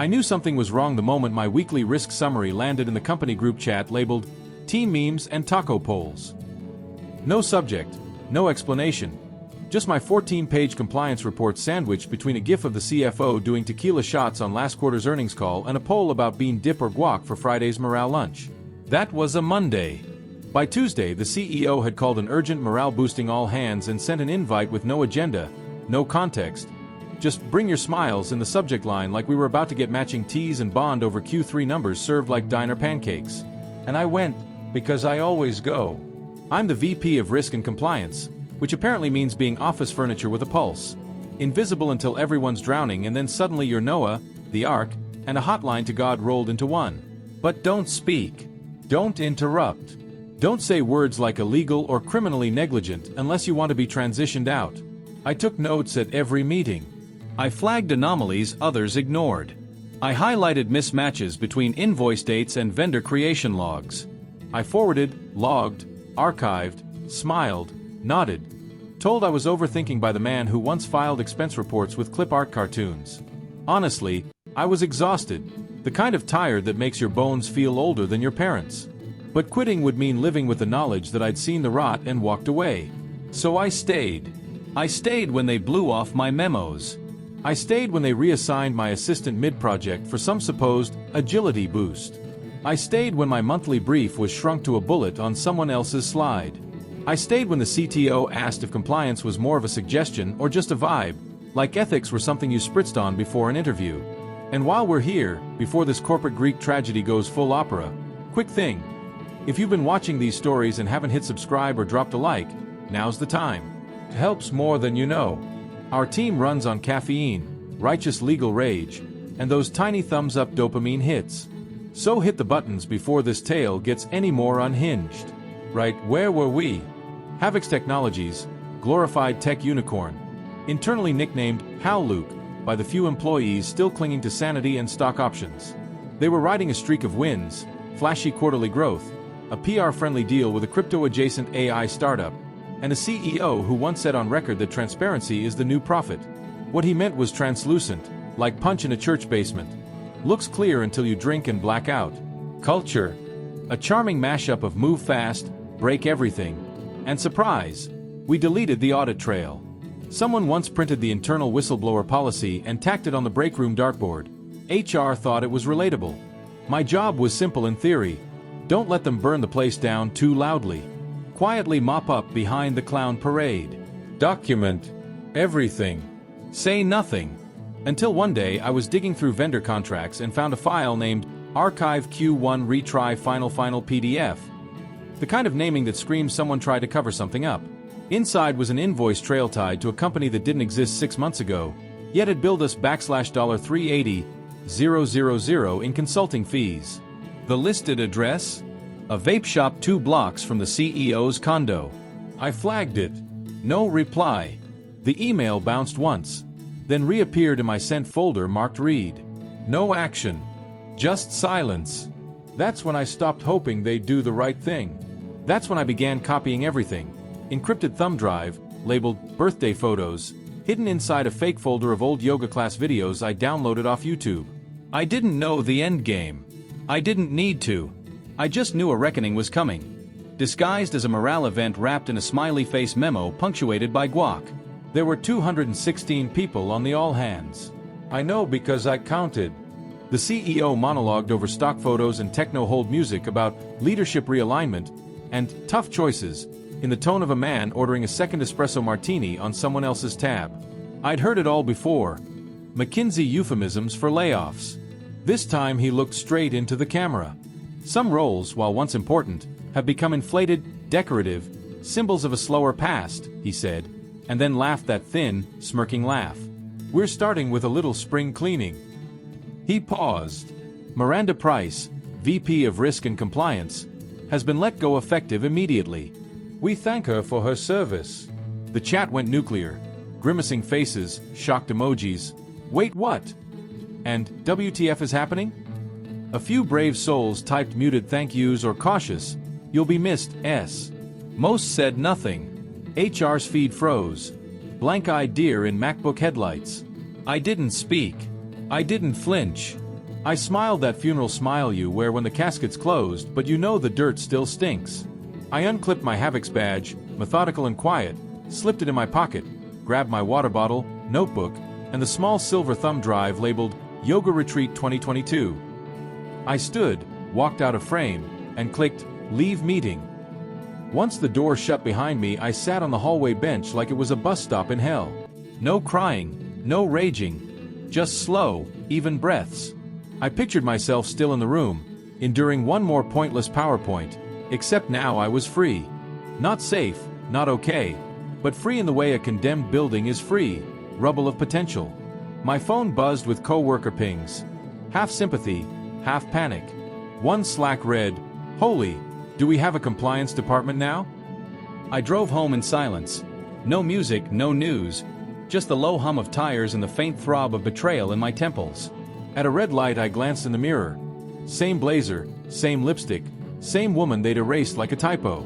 I knew something was wrong the moment my weekly risk summary landed in the company group chat labeled Team Memes and Taco Polls. No subject, no explanation. Just my 14-page compliance report sandwiched between a gif of the CFO doing tequila shots on last quarter's earnings call and a poll about bean dip or guac for Friday's morale lunch. That was a Monday. By Tuesday, the CEO had called an urgent morale-boosting all hands and sent an invite with no agenda, no context. Just bring your smiles in the subject line like we were about to get matching teas and bond over Q3 numbers served like diner pancakes. And I went, because I always go. I'm the VP of Risk and Compliance, which apparently means being office furniture with a pulse. Invisible until everyone's drowning and then suddenly you're Noah, the Ark, and a hotline to God rolled into one. But don't speak. Don't interrupt. Don't say words like illegal or criminally negligent unless you want to be transitioned out. I took notes at every meeting. I flagged anomalies others ignored. I highlighted mismatches between invoice dates and vendor creation logs. I forwarded, logged, archived, smiled, nodded, told I was overthinking by the man who once filed expense reports with clip art cartoons. Honestly, I was exhausted, the kind of tired that makes your bones feel older than your parents. But quitting would mean living with the knowledge that I'd seen the rot and walked away. So I stayed. I stayed when they blew off my memos. I stayed when they reassigned my assistant mid-project for some supposed agility boost. I stayed when my monthly brief was shrunk to a bullet on someone else's slide. I stayed when the CTO asked if compliance was more of a suggestion or just a vibe, like ethics were something you spritzed on before an interview. And while we're here, before this corporate Greek tragedy goes full opera, quick thing. If you've been watching these stories and haven't hit subscribe or dropped a like, now's the time. It helps more than you know. Our team runs on caffeine, righteous legal rage, and those tiny thumbs-up dopamine hits. So hit the buttons before this tale gets any more unhinged. Right, where were we? Havix Technologies, glorified tech unicorn, internally nicknamed HalLuke by the few employees still clinging to sanity and stock options. They were riding a streak of wins, flashy quarterly growth, a PR-friendly deal with a crypto-adjacent AI startup, and a CEO who once said on record that transparency is the new profit. What he meant was translucent, like punch in a church basement. Looks clear until you drink and black out. Culture. A charming mashup of move fast, break everything, and surprise, we deleted the audit trail. Someone once printed the internal whistleblower policy and tacked it on the break room dartboard. HR thought it was relatable. My job was simple in theory. Don't let them burn the place down too loudly. Quietly mop up behind the clown parade. Document everything. Say nothing. Until one day I was digging through vendor contracts and found a file named Archive Q1 Retry Final PDF. The kind of naming that screams someone tried to cover something up. Inside was an invoice trail tied to a company that didn't exist 6 months ago, yet had billed us $380,000 in consulting fees. The listed address? A vape shop 2 blocks from the CEO's condo. I flagged it. No reply. The email bounced once, then reappeared in my sent folder marked read. No action. Just silence. That's when I stopped hoping they'd do the right thing. That's when I began copying everything. Encrypted thumb drive, labeled birthday photos, hidden inside a fake folder of old yoga class videos I downloaded off YouTube. I didn't know the end game. I didn't need to. I just knew a reckoning was coming. Disguised as a morale event wrapped in a smiley face memo punctuated by guac. There were 216 people on the all hands. I know because I counted. The CEO monologued over stock photos and techno-hold music about leadership realignment and tough choices in the tone of a man ordering a second espresso martini on someone else's tab. I'd heard it all before. McKinsey euphemisms for layoffs. This time he looked straight into the camera. Some roles, while once important, have become inflated, decorative, symbols of a slower past, he said, and then laughed that thin, smirking laugh. We're starting with a little spring cleaning. He paused. Miranda Price, VP of Risk and Compliance, has been let go effective immediately. We thank her for her service. The chat went nuclear. Grimacing faces, shocked emojis. Wait, what? And WTF is happening? A few brave souls typed muted thank yous or cautious, you'll be missed, S. Most said nothing. HR's feed froze. Blank-eyed deer in MacBook headlights. I didn't speak. I didn't flinch. I smiled that funeral smile you wear when the casket's closed, but you know the dirt still stinks. I unclipped my Havoc's badge, methodical and quiet, slipped it in my pocket, grabbed my water bottle, notebook, and the small silver thumb drive labeled Yoga Retreat 2022. I stood, walked out of frame, and clicked Leave Meeting. Once the door shut behind me, I sat on the hallway bench like it was a bus stop in hell. No crying, no raging, just slow, even breaths. I pictured myself still in the room, enduring one more pointless PowerPoint, except now I was free. Not safe, not okay, but free in the way a condemned building is free, rubble of potential. My phone buzzed with co-worker pings. Half sympathy, half panic. One Slack read, "Holy, do we have a compliance department now?" I drove home in silence. No music, no news, just the low hum of tires and the faint throb of betrayal in my temples. At a red light I glanced in the mirror. Same blazer, same lipstick, same woman they'd erased like a typo.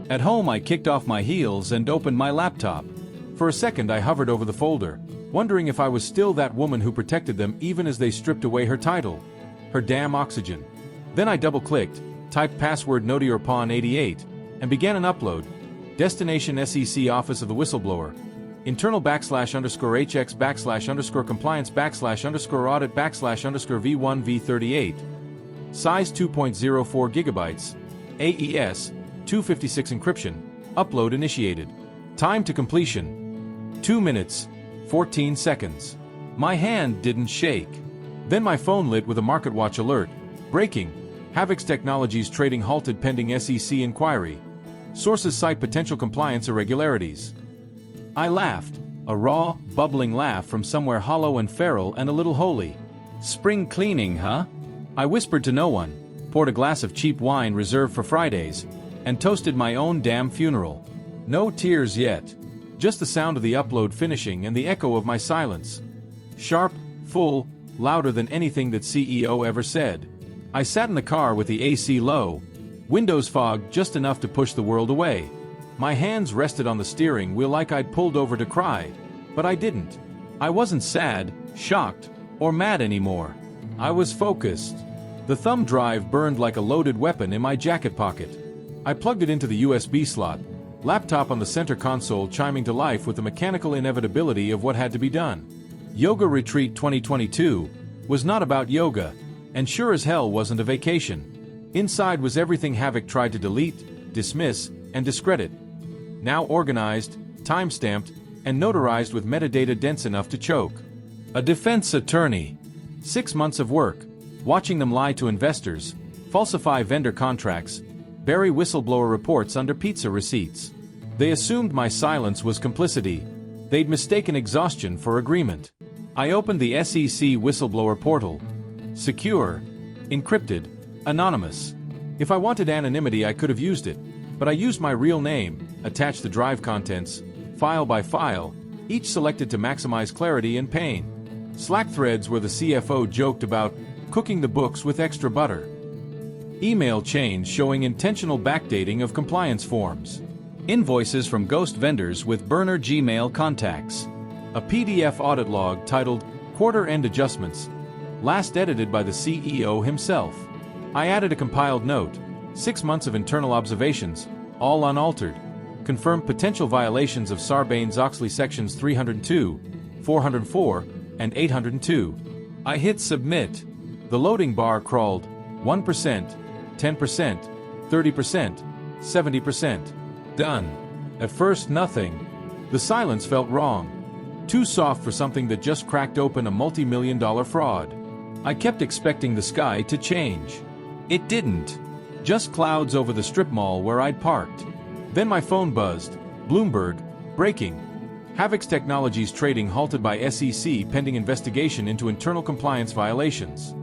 At home I kicked off my heels and opened my laptop. For a second I hovered over the folder, wondering if I was still that woman who protected them even as they stripped away her title. Her damn oxygen. Then I double-clicked, typed password Notiorpawn88, and began an upload. Destination SEC Office of the Whistleblower. Internal /HX/compliance/audit/V1V38. Size 2.04 gigabytes. AES 256 encryption. Upload initiated. Time to completion 2 minutes 14 seconds. My hand didn't shake. Then my phone lit with a MarketWatch alert. Breaking. Havoc's Technologies trading halted pending SEC inquiry. Sources cite potential compliance irregularities. I laughed, a raw, bubbling laugh from somewhere hollow and feral and a little holy. Spring cleaning, huh? I whispered to no one, poured a glass of cheap wine reserved for Fridays, and toasted my own damn funeral. No tears yet. Just the sound of the upload finishing and the echo of my silence. Sharp, full, louder than anything that CEO ever said. I sat in the car with the AC low, windows fogged just enough to push the world away. My hands rested on the steering wheel like I'd pulled over to cry, but I didn't. I wasn't sad, shocked, or mad anymore. I was focused. The thumb drive burned like a loaded weapon in my jacket pocket. I plugged it into the USB slot, laptop on the center console chiming to life with the mechanical inevitability of what had to be done. Yoga Retreat 2022 was not about yoga, and sure as hell wasn't a vacation. Inside was everything Havoc tried to delete, dismiss, and discredit. Now organized, time-stamped, and notarized with metadata dense enough to choke. A defense attorney. 6 months of work, watching them lie to investors, falsify vendor contracts, bury whistleblower reports under pizza receipts. They assumed my silence was complicity. They'd mistaken exhaustion for agreement. I opened the SEC whistleblower portal. Secure, encrypted, anonymous. If I wanted anonymity I could have used it, but I used my real name, attached the drive contents, file by file, each selected to maximize clarity and pain. Slack threads where the CFO joked about cooking the books with extra butter. Email chains showing intentional backdating of compliance forms. Invoices from ghost vendors with burner Gmail contacts. A PDF audit log titled Quarter-End Adjustments, last edited by the CEO himself. I added a compiled note, 6 months of internal observations, all unaltered, confirmed potential violations of Sarbanes-Oxley sections 302, 404, and 802. I hit submit. The loading bar crawled, 1%, 10%, 30%, 70%. Done. At first nothing. The silence felt wrong. Too soft for something that just cracked open a multi-million-dollar fraud. I kept expecting the sky to change. It didn't. Just clouds over the strip mall where I'd parked. Then my phone buzzed. Bloomberg. Breaking. Havoc's Technologies trading halted by SEC pending investigation into internal compliance violations.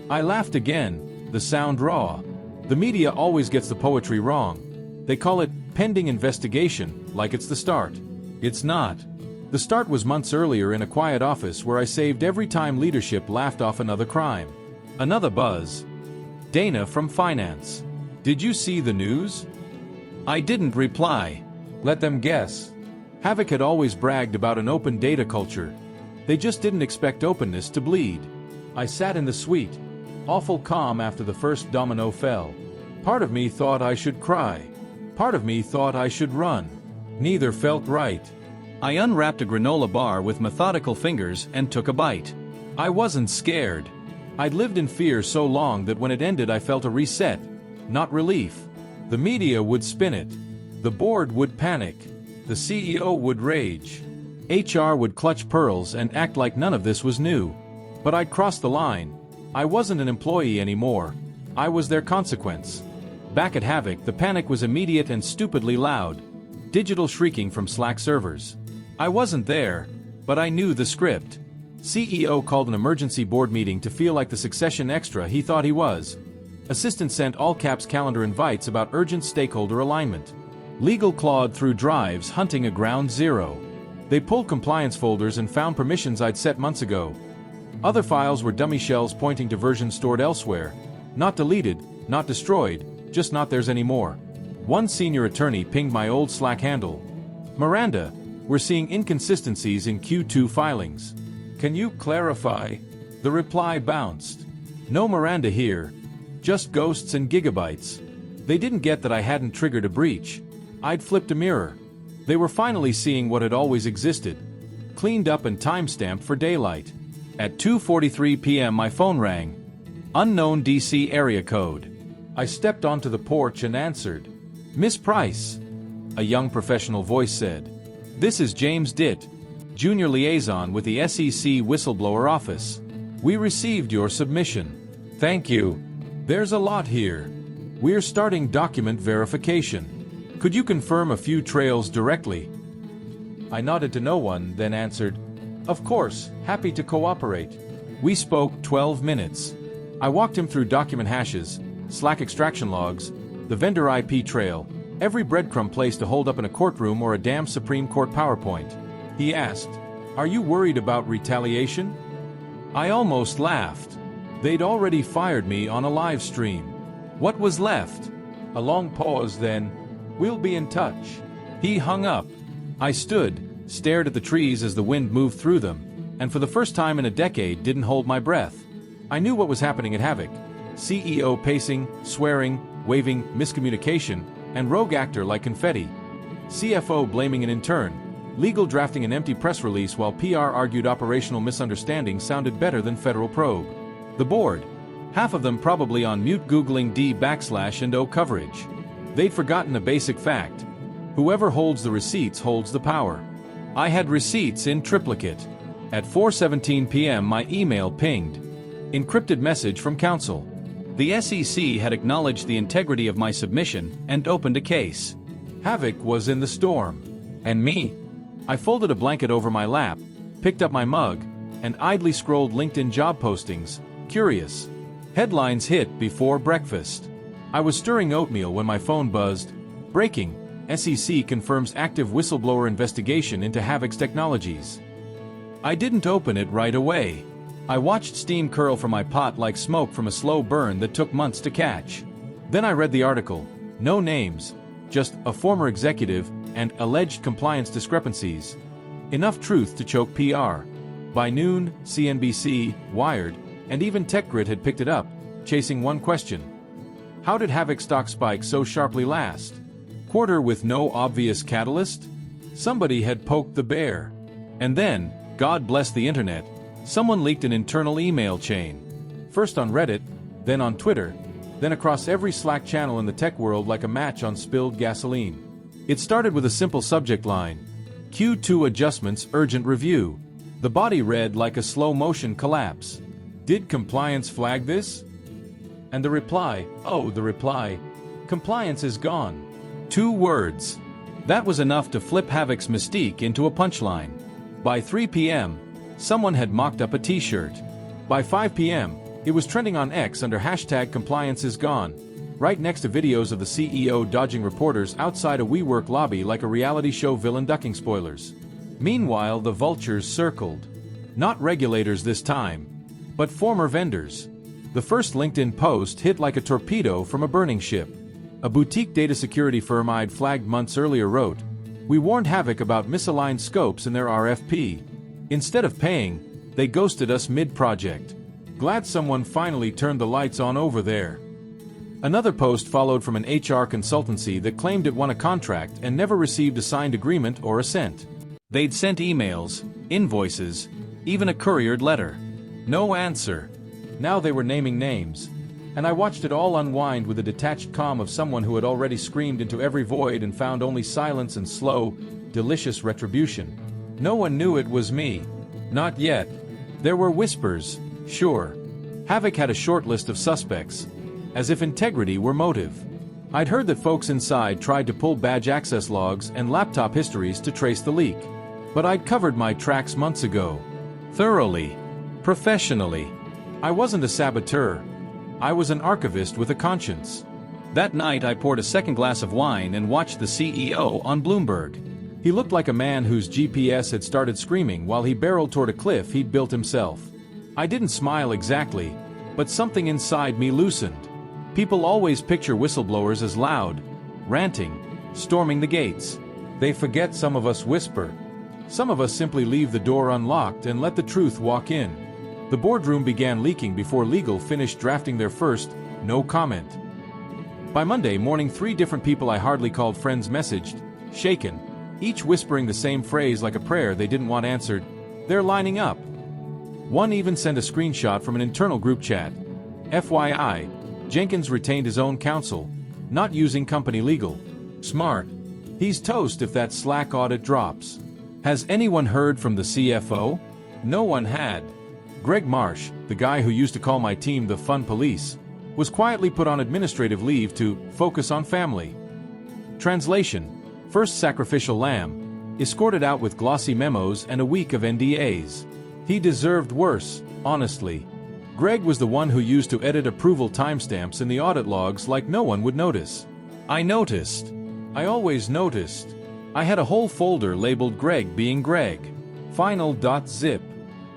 I laughed again, the sound raw. The media always gets the poetry wrong. They call it pending investigation, like it's the start. It's not. The start was months earlier in a quiet office where I saved every time leadership laughed off another crime. Another buzz. Dana from finance. Did you see the news? I didn't reply. Let them guess. Havoc had always bragged about an open data culture. They just didn't expect openness to bleed. I sat in the suite, awful calm after the first domino fell. Part of me thought I should cry. Part of me thought I should run. Neither felt right. I unwrapped a granola bar with methodical fingers and took a bite. I wasn't scared. I'd lived in fear so long that when it ended I felt a reset, not relief. The media would spin it. The board would panic. The CEO would rage. HR would clutch pearls and act like none of this was new. But I'd crossed the line. I wasn't an employee anymore. I was their consequence. Back at Havoc, the panic was immediate and stupidly loud. Digital shrieking from Slack servers. I wasn't there, but I knew the script. CEO called an emergency board meeting to feel like the Succession extra he thought he was. Assistant sent all-caps calendar invites about urgent stakeholder alignment. Legal clawed through drives hunting a ground zero. They pulled compliance folders and found permissions I'd set months ago. Other files were dummy shells pointing to versions stored elsewhere. Not deleted, not destroyed, just not theirs anymore. One senior attorney pinged my old Slack handle. Miranda, we're seeing inconsistencies in Q2 filings. Can you clarify? The reply bounced. No Miranda here. Just ghosts and gigabytes. They didn't get that I hadn't triggered a breach. I'd flipped a mirror. They were finally seeing what had always existed. Cleaned up and time-stamped for daylight. At 2:43 p.m. my phone rang. Unknown DC area code. I stepped onto the porch and answered. Miss Price. A young professional voice said. This is James Ditt, Junior Liaison with the SEC Whistleblower Office. We received your submission. Thank you. There's a lot here. We're starting document verification. Could you confirm a few trails directly? I nodded to no one, then answered, Of course, happy to cooperate. We spoke 12 minutes. I walked him through document hashes, Slack extraction logs, the vendor IP trail, every breadcrumb place to hold up in a courtroom or a damn Supreme Court PowerPoint. He asked, Are you worried about retaliation? I almost laughed. They'd already fired me on a live stream. What was left? A long pause, then, We'll be in touch. He hung up. I stood, stared at the trees as the wind moved through them, and for the first time in a decade didn't hold my breath. I knew what was happening at Havoc. CEO pacing, swearing, waving, miscommunication, and rogue actor like confetti. CFO blaming an intern. Legal drafting an empty press release while PR argued operational misunderstanding sounded better than federal probe. The board. Half of them probably on mute Googling D/and O coverage. They'd forgotten a basic fact. Whoever holds the receipts holds the power. I had receipts in triplicate. At 4:17 p.m. my email pinged. Encrypted message from counsel. The SEC had acknowledged the integrity of my submission and opened a case. Havoc was in the storm. And me? I folded a blanket over my lap, picked up my mug, and idly scrolled LinkedIn job postings, curious. Headlines hit before breakfast. I was stirring oatmeal when my phone buzzed. Breaking. SEC confirms active whistleblower investigation into Havoc's technologies. I didn't open it right away. I watched steam curl from my pot like smoke from a slow burn that took months to catch. Then I read the article. No names, just a former executive and alleged compliance discrepancies. Enough truth to choke PR. By noon, CNBC, Wired, and even TechGrid had picked it up, chasing one question. How did Havoc stock spike so sharply last quarter with no obvious catalyst? Somebody had poked the bear. And then, God bless the internet, someone leaked an internal email chain. First on Reddit, then on Twitter, then across every Slack channel in the tech world like a match on spilled gasoline. It started with a simple subject line. Q2 adjustments urgent review. The body read like a slow-motion collapse. Did compliance flag this? And the reply, compliance is gone. 2 words. That was enough to flip Havoc's mystique into a punchline. By 3 p.m., someone had mocked up a t-shirt. By 5 p.m., it was trending on X under hashtag compliance is gone, right next to videos of the CEO dodging reporters outside a WeWork lobby like a reality show villain ducking spoilers. Meanwhile, the vultures circled. Not regulators this time, but former vendors. The first LinkedIn post hit like a torpedo from a burning ship. A boutique data security firm I'd flagged months earlier wrote, "We warned Havoc about misaligned scopes in their RFP. Instead of paying, they ghosted us mid-project." Glad someone finally turned the lights on over there. Another post followed from an HR consultancy that claimed it won a contract and never received a signed agreement or a cent. They'd sent emails, invoices, even a couriered letter. No answer. Now they were naming names. And I watched it all unwind with the detached calm of someone who had already screamed into every void and found only silence and slow, delicious retribution. No one knew it was me. Not yet. There were whispers, sure. Havoc had a short list of suspects. As if integrity were motive. I'd heard that folks inside tried to pull badge access logs and laptop histories to trace the leak. But I'd covered my tracks months ago. Thoroughly. Professionally. I wasn't a saboteur. I was an archivist with a conscience. That night I poured a second glass of wine and watched the CEO on Bloomberg. He looked like a man whose GPS had started screaming while he barreled toward a cliff he'd built himself. I didn't smile exactly, but something inside me loosened. People always picture whistleblowers as loud, ranting, storming the gates. They forget some of us whisper. Some of us simply leave the door unlocked and let the truth walk in. The boardroom began leaking before legal finished drafting their first, no comment. By Monday morning, 3 different people I hardly called friends messaged, shaken, each whispering the same phrase like a prayer they didn't want answered. They're lining up. One even sent a screenshot from an internal group chat. FYI, Jenkins retained his own counsel, not using company legal. Smart. He's toast if that Slack audit drops. Has anyone heard from the CFO? No one had. Greg Marsh, the guy who used to call my team the Fun Police, was quietly put on administrative leave to focus on family. Translation: first sacrificial lamb, escorted out with glossy memos and a week of NDAs. He deserved worse, honestly. Greg was the one who used to edit approval timestamps in the audit logs like no one would notice. I noticed. I always noticed. I had a whole folder labeled Greg being Greg. Final.zip.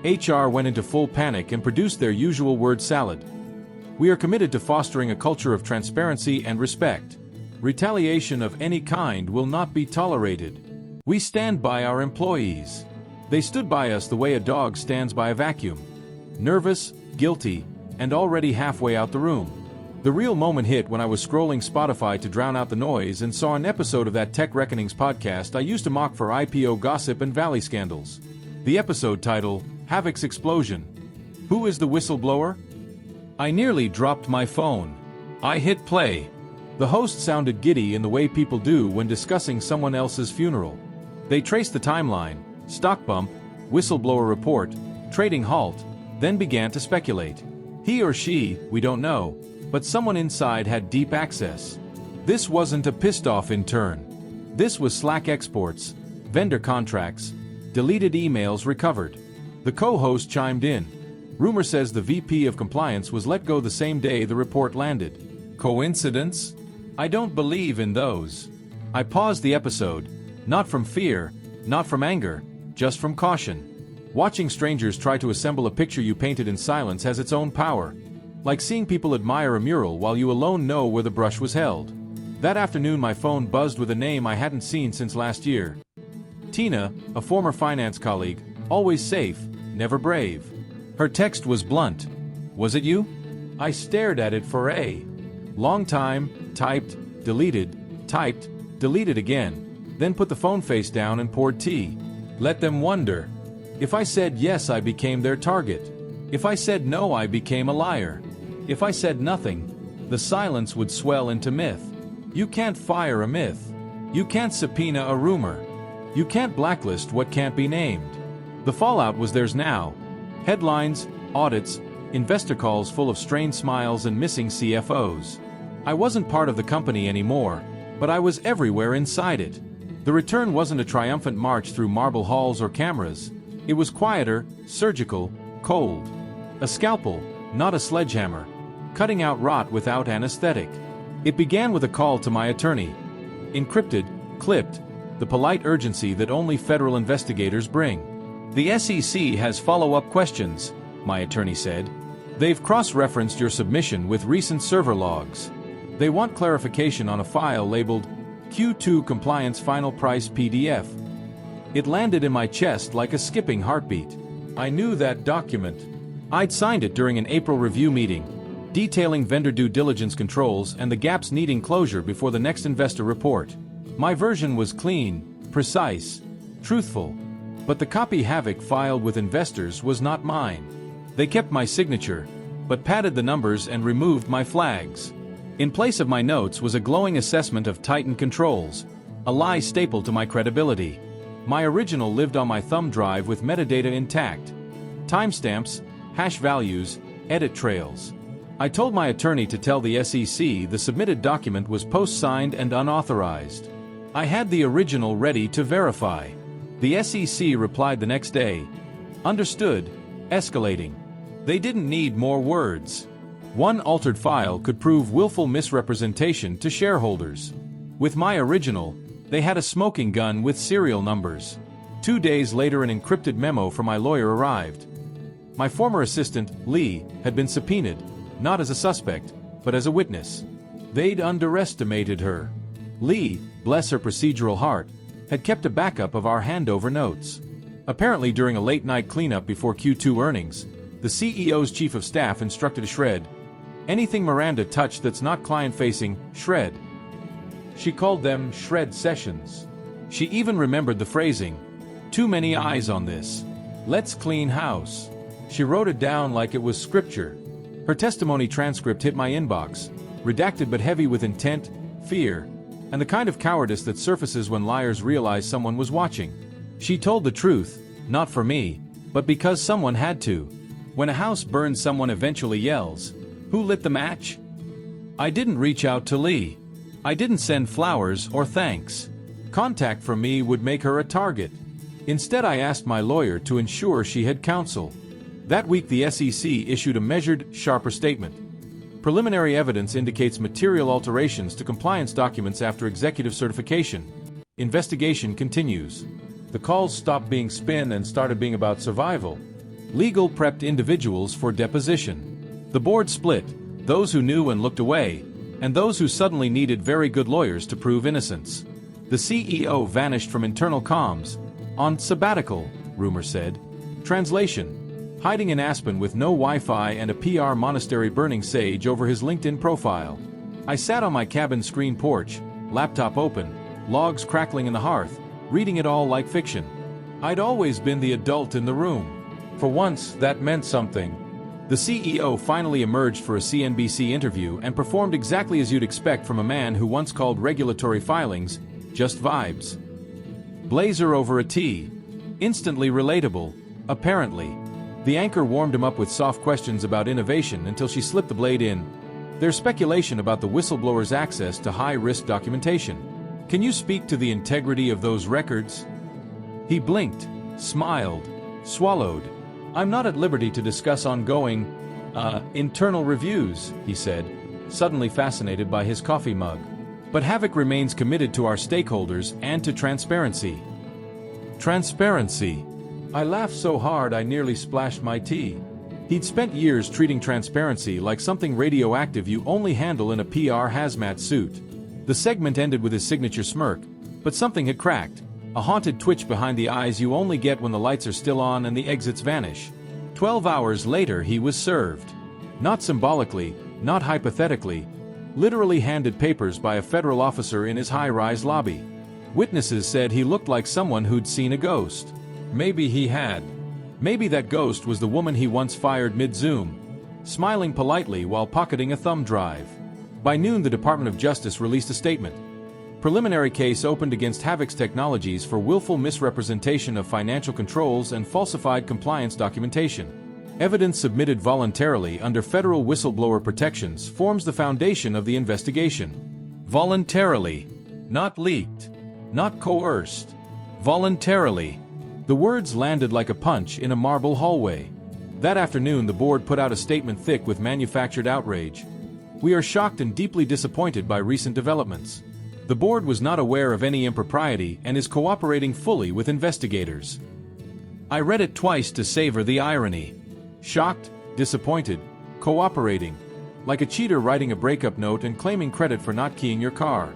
HR went into full panic and produced their usual word salad. We are committed to fostering a culture of transparency and respect. Retaliation of any kind will not be tolerated. We stand by our employees. They stood by us the way a dog stands by a vacuum. Nervous, guilty, and already halfway out the room. The real moment hit when I was scrolling Spotify to drown out the noise and saw an episode of that Tech Reckonings podcast I used to mock for IPO gossip and Valley scandals. The episode title, Havoc's Explosion. Who is the whistleblower? I nearly dropped my phone. I hit play. The host sounded giddy in the way people do when discussing someone else's funeral. They traced the timeline, stock bump, whistleblower report, trading halt, then began to speculate. He or she, we don't know, but someone inside had deep access. This wasn't a pissed-off intern. This was Slack exports, vendor contracts, deleted emails recovered. The co-host chimed in. Rumor says the VP of compliance was let go the same day the report landed. Coincidence? I don't believe in those. I paused the episode, not from fear, not from anger, just from caution. Watching strangers try to assemble a picture you painted in silence has its own power. Like seeing people admire a mural while you alone know where the brush was held. That afternoon my phone buzzed with a name I hadn't seen since last year. Tina, a former finance colleague, always safe, never brave. Her text was blunt. Was it you? I stared at it for a long time, typed, deleted again, then put the phone face down and poured tea. Let them wonder. If I said yes, I became their target. If I said no, I became a liar. If I said nothing, the silence would swell into myth. You can't fire a myth. You can't subpoena a rumor. You can't blacklist what can't be named. The fallout was theirs now. Headlines, audits, investor calls full of strained smiles and missing CFOs. I wasn't part of the company anymore, but I was everywhere inside it. The return wasn't a triumphant march through marble halls or cameras. It was quieter, surgical, cold. A scalpel, not a sledgehammer. Cutting out rot without anesthetic. It began with a call to my attorney. Encrypted, clipped, the polite urgency that only federal investigators bring. The SEC has follow-up questions, my attorney said. They've cross-referenced your submission with recent server logs. They want clarification on a file labeled Q2 Compliance Final Price PDF. It landed in my chest like a skipping heartbeat. I knew that document. I'd signed it during an April review meeting, detailing vendor due diligence controls and the gaps needing closure before the next investor report. My version was clean, precise, truthful, but the copy Havoc filed with investors was not mine. They kept my signature, but padded the numbers and removed my flags. In place of my notes was a glowing assessment of Titan controls, a lie stapled to my credibility. My original lived on my thumb drive with metadata intact. Timestamps, hash values, edit trails. I told my attorney to tell the SEC the submitted document was post-signed and unauthorized. I had the original ready to verify. The SEC replied the next day. Understood, escalating. They didn't need more words. One altered file could prove willful misrepresentation to shareholders. With my original, they had a smoking gun with serial numbers. 2 days later, an encrypted memo from my lawyer arrived. My former assistant, Lee, had been subpoenaed, not as a suspect, but as a witness. They'd underestimated her. Lee, bless her procedural heart, had kept a backup of our handover notes. Apparently, during a late-night cleanup before Q2 earnings, the CEO's chief of staff instructed to shred anything Miranda touched that's not client-facing, shred. She called them shred sessions. She even remembered the phrasing, "Too many eyes on this. Let's clean house." She wrote it down like it was scripture. Her testimony transcript hit my inbox, redacted but heavy with intent, fear, and the kind of cowardice that surfaces when liars realize someone was watching. She told the truth, not for me, but because someone had to. When a house burns, someone eventually yells, "Who lit the match?" I didn't reach out to Lee. I didn't send flowers or thanks. Contact from me would make her a target. Instead, I asked my lawyer to ensure she had counsel. That week, the SEC issued a measured, sharper statement. Preliminary evidence indicates material alterations to compliance documents after executive certification. Investigation continues. The calls stopped being spin and started being about survival. Legal prepped individuals for deposition. The board split, those who knew and looked away, and those who suddenly needed very good lawyers to prove innocence. The CEO vanished from internal comms. On sabbatical, rumor said. Translation: hiding in Aspen with no Wi-Fi and a PR monastery burning sage over his LinkedIn profile. I sat on my cabin screen porch, laptop open, logs crackling in the hearth, reading it all like fiction. I'd always been the adult in the room. For once, that meant something. The CEO finally emerged for a CNBC interview and performed exactly as you'd expect from a man who once called regulatory filings just vibes. Blazer over a tee. Instantly relatable, apparently. The anchor warmed him up with soft questions about innovation until she slipped the blade in. There's speculation about the whistleblower's access to high-risk documentation. Can you speak to the integrity of those records? He blinked, smiled, swallowed. I'm not at liberty to discuss ongoing, internal reviews, he said, suddenly fascinated by his coffee mug. But Havoc remains committed to our stakeholders and to transparency. Transparency. I laughed so hard I nearly splashed my tea. He'd spent years treating transparency like something radioactive you only handle in a PR hazmat suit. The segment ended with his signature smirk, but something had cracked. A haunted twitch behind the eyes you only get when the lights are still on and the exits vanish. 12 hours later, he was served. Not symbolically, not hypothetically, literally handed papers by a federal officer in his high-rise lobby. Witnesses said he looked like someone who'd seen a ghost. Maybe he had. Maybe that ghost was the woman he once fired mid-Zoom, smiling politely while pocketing a thumb drive. By noon, the Department of Justice released a statement. Preliminary case opened against Havoc's Technologies for willful misrepresentation of financial controls and falsified compliance documentation. Evidence submitted voluntarily under federal whistleblower protections forms the foundation of the investigation. Voluntarily. Not leaked. Not coerced. Voluntarily. The words landed like a punch in a marble hallway. That afternoon, the board put out a statement thick with manufactured outrage. We are shocked and deeply disappointed by recent developments. The board was not aware of any impropriety and is cooperating fully with investigators. I read it twice to savor the irony. Shocked, disappointed, cooperating. Like a cheater writing a breakup note and claiming credit for not keying your car.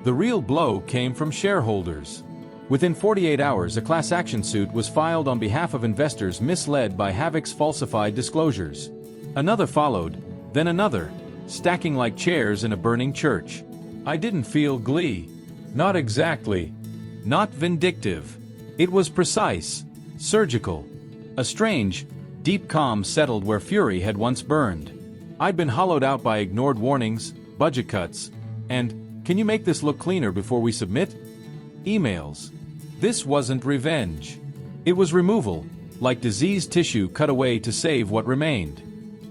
The real blow came from shareholders. Within 48 hours, a class action suit was filed on behalf of investors misled by Havoc's falsified disclosures. Another followed, then another, stacking like chairs in a burning church. I didn't feel glee. Not exactly. Not vindictive. It was precise, surgical. A strange, deep calm settled where fury had once burned. I'd been hollowed out by ignored warnings, budget cuts, and, "Can you make this look cleaner before we submit?" emails. This wasn't revenge. It was removal, like diseased tissue cut away to save what remained.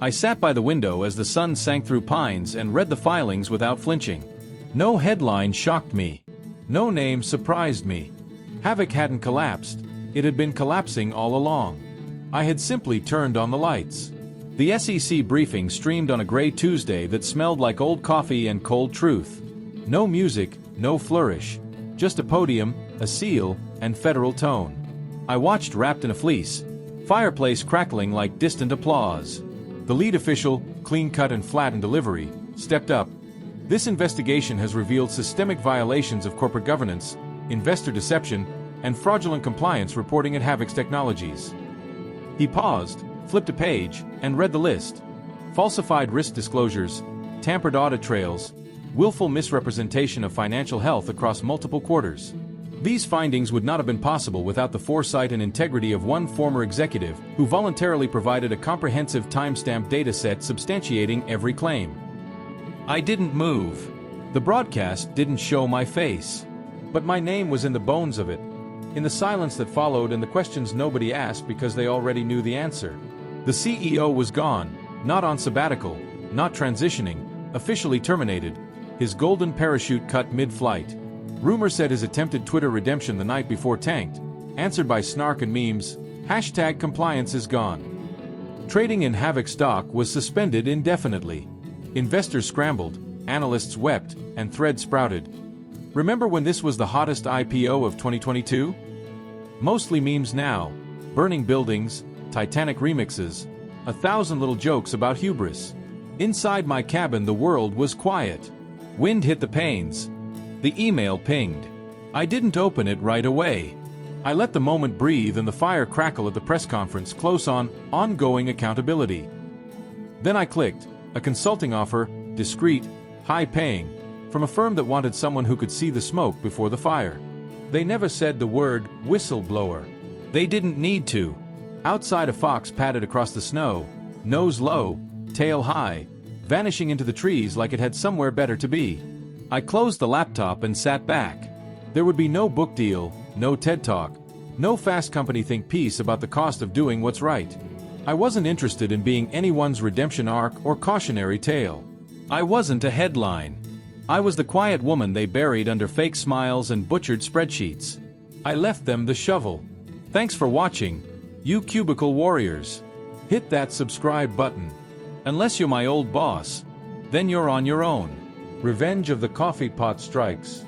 I sat by the window as the sun sank through pines and read the filings without flinching. No headline shocked me. No name surprised me. Havoc hadn't collapsed. It had been collapsing all along. I had simply turned on the lights. The SEC briefing streamed on a gray Tuesday that smelled like old coffee and cold truth. No music, no flourish. Just a podium, a seal, and federal tone. I watched wrapped in a fleece, fireplace crackling like distant applause. The lead official, clean-cut and flat in delivery, stepped up. "This investigation has revealed systemic violations of corporate governance, investor deception, and fraudulent compliance reporting at Havoc's Technologies." He paused, flipped a page, and read the list. Falsified risk disclosures, tampered audit trails, willful misrepresentation of financial health across multiple quarters. These findings would not have been possible without the foresight and integrity of one former executive who voluntarily provided a comprehensive timestamp dataset substantiating every claim. I didn't move. The broadcast didn't show my face. But my name was in the bones of it, in the silence that followed and the questions nobody asked because they already knew the answer. The CEO was gone, not on sabbatical, not transitioning, officially terminated, his golden parachute cut mid-flight. Rumor said his attempted Twitter redemption the night before tanked, answered by snark and memes, #compliance is gone. Trading in Havoc stock was suspended indefinitely. Investors scrambled, analysts wept, and threads sprouted. Remember when this was the hottest IPO of 2022? Mostly memes now, burning buildings, Titanic remixes, 1,000 little jokes about hubris. Inside my cabin the world was quiet. Wind hit the panes. The email pinged. I didn't open it right away. I let the moment breathe and the fire crackle at the press conference close on ongoing accountability. Then I clicked, a consulting offer, discreet, high-paying, from a firm that wanted someone who could see the smoke before the fire. They never said the word whistleblower. They didn't need to. Outside, a fox padded across the snow, nose low, tail high, vanishing into the trees like it had somewhere better to be. I closed the laptop and sat back. There would be no book deal, no TED Talk, no fast company think piece about the cost of doing what's right. I wasn't interested in being anyone's redemption arc or cautionary tale. I wasn't a headline. I was the quiet woman they buried under fake smiles and butchered spreadsheets. I left them the shovel. Thanks for watching, you cubicle warriors. Hit that subscribe button. Unless you're my old boss, then you're on your own. Revenge of the Coffee Pot strikes.